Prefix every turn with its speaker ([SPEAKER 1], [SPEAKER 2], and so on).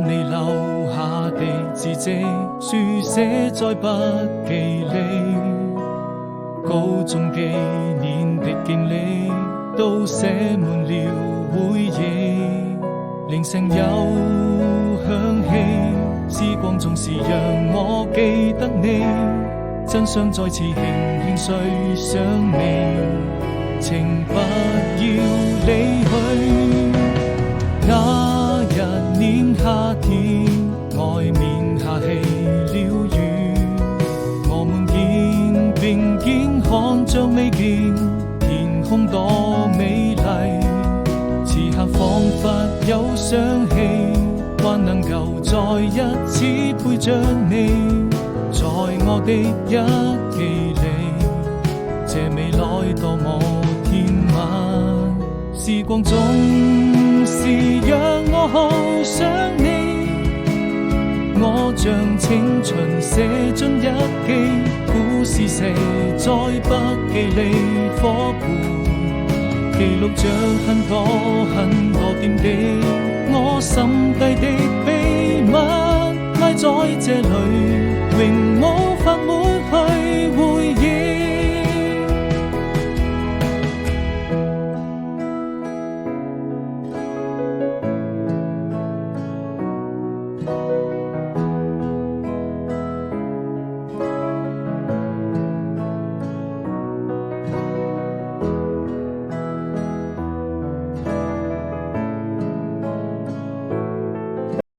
[SPEAKER 1] 你留下的字跡，書寫在筆記裏。高中幾年的經歷，都寫滿了回憶。鈴聲又響起，時光總是讓我記得你。真想再次輕輕睡上你，請不要離去。那一年夏天，外面下起了雨，我們肩並肩看着未見天空多美麗。此刻彷彿有想起，還能夠再一次陪着你，在我的日記裏，這未來多麼甜蜜。時光總是讓我好想你，我將青春寫進日記，故事寫在筆記裏，夥伴記錄着很多很多點滴，我心底的秘密埋在這裏。